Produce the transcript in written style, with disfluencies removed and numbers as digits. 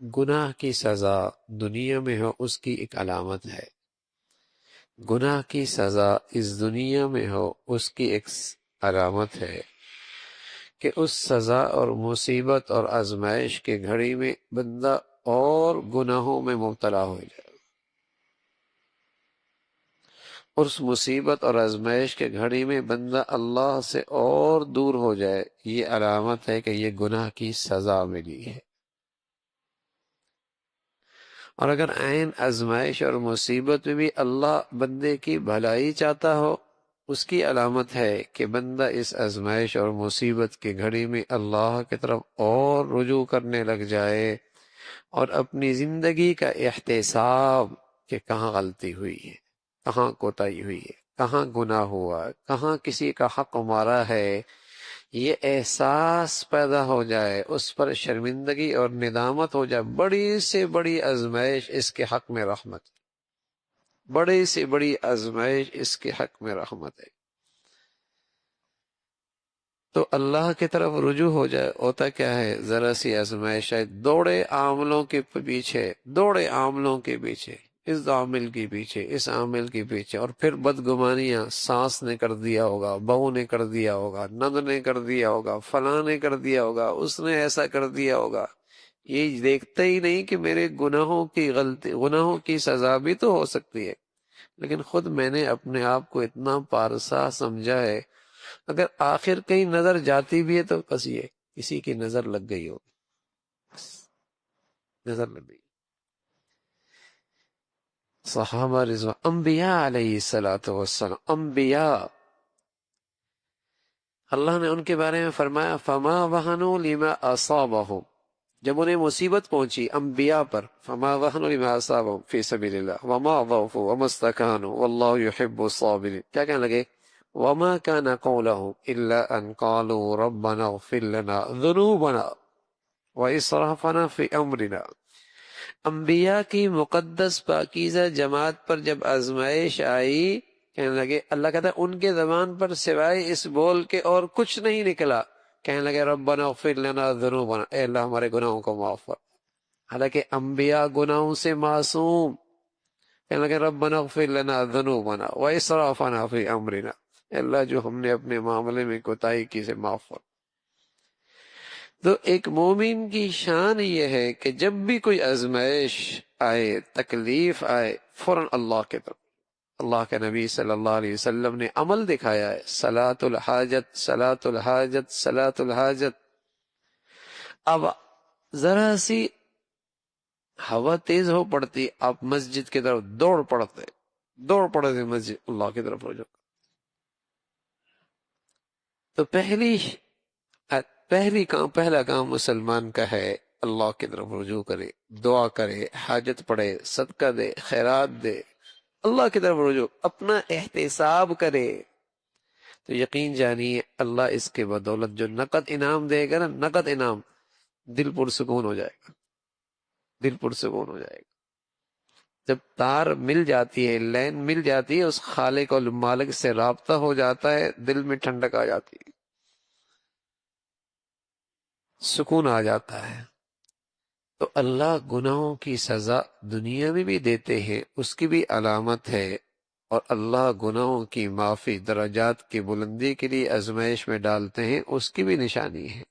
گناہ کی سزا دنیا میں ہو اس کی ایک علامت ہے، گناہ کی سزا اس دنیا میں ہو اس کی ایک علامت ہے کہ اس سزا اور مصیبت اور آزمائش کے گھڑی میں بندہ اور گناہوں میں مبتلا ہو جائے، اور اس مصیبت اور آزمائش کے گھڑی میں بندہ اللہ سے اور دور ہو جائے، یہ علامت ہے کہ یہ گناہ کی سزا ملی ہے۔ اور اگر عین آزمائش اور مصیبت میں بھی اللہ بندے کی بھلائی چاہتا ہو، اس کی علامت ہے کہ بندہ اس آزمائش اور مصیبت کی گھڑی میں اللہ کی طرف اور رجوع کرنے لگ جائے، اور اپنی زندگی کا احتساب کہ کہاں غلطی ہوئی ہے، کہاں کوتاہی ہوئی ہے، کہاں گناہ ہوا، کہاں کسی کا حق مارا ہے، یہ احساس پیدا ہو جائے، اس پر شرمندگی اور ندامت ہو جائے۔ بڑی سے بڑی آزمائش اس کے حق میں رحمت، بڑی سے بڑی آزمائش اس کے حق میں رحمت ہے۔ تو اللہ کی طرف رجوع ہو جائے، ہوتا کیا ہے، ذرا سی آزمائش ہے، دوڑے عاملوں کے پیچھے، دوڑے عاملوں کے پیچھے، اس عامل کے پیچھے، اس عامل کے پیچھے، اور پھر بدگمانیاں، ساس نے کر دیا ہوگا، بہو نے کر دیا ہوگا، نند نے کر دیا ہوگا، فلاں نے کر دیا ہوگا، اس نے ایسا کر دیا ہوگا۔ یہ دیکھتا ہی نہیں کہ میرے گناہوں کی غلطی، گناہوں کی سزا بھی تو ہو سکتی ہے، لیکن خود میں نے اپنے آپ کو اتنا پارسا سمجھا ہے، اگر آخر کہیں نظر جاتی بھی ہے تو بس یہ کسی کی نظر لگ گئی ہو، بس نظر لگ گئی۔ صحابہ رضوان، انبیاء علیہ السلام، انبیاء، اللہ نے ان کے بارے میں فرمایا فما وہنوا لما اصابہم، جب انہیں مصیبت پہنچی انبیاء پر، فما وہنوا لما اصابہم فی سبیل اللہ وما ضعفوا وما استکانوا واللہ یحب الصابرین، کیا کہنے لگے، وما كان قولهم الا ان قالوا ربنا اغفر لنا ذنوبنا واسرافنا في امرنا۔ انبیاء کی مقدس پاکیزہ جماعت پر جب آزمائش آئی، کہنے لگے، اللہ کہتا ہے ان کے زبان پر سوائے اس بول کے اور کچھ نہیں نکلا، کہنے لگے ربنا اغفر لنا ذنوبنا، اے اللہ ہمارے گناہوں کو معاف کر۔ حالانکہ انبیاء گناہوں سے معصوم، کہنے لگے ربنا اغفر لنا ذنوبنا واسرافنا فی امرنا، اے اللہ جو ہم نے اپنے معاملے میں کوتاہی کی سے معاف کر۔ تو ایک مومن کی شان یہ ہے کہ جب بھی کوئی آزمائش آئے، تکلیف آئے، فوراً اللہ کے طرف، اللہ کے نبی صلی اللہ علیہ وسلم نے عمل دکھایا ہے، صلاۃ الحاجت، صلاۃ الحاجت، صلاۃ الحاجت۔ اب ذرا سی ہوا تیز ہو پڑتی، آپ مسجد کی طرف دوڑ پڑتے، دوڑ پڑتے مسجد، اللہ کی طرف رجوع۔ تو پہلا کام مسلمان کا ہے، اللہ کی طرف رجوع کرے، دعا کرے، حاجت پڑھے، صدقہ دے، خیرات دے، اللہ کی طرف رجوع، اپنا احتساب کرے، تو یقین جانیے اللہ اس کے بدولت جو نقد انعام دے گا نا، نقد انعام، دل پرسکون ہو جائے گا، دل پرسکون ہو جائے گا۔ جب تار مل جاتی ہے، لین مل جاتی ہے، اس خالق اور مالک سے رابطہ ہو جاتا ہے، دل میں ٹھنڈک آ جاتی ہے، سکون آ جاتا ہے۔ تو اللہ گناہوں کی سزا دنیا میں بھی دیتے ہیں، اس کی بھی علامت ہے، اور اللہ گناہوں کی معافی، درجات کی بلندی کے لیے آزمائش میں ڈالتے ہیں، اس کی بھی نشانی ہے۔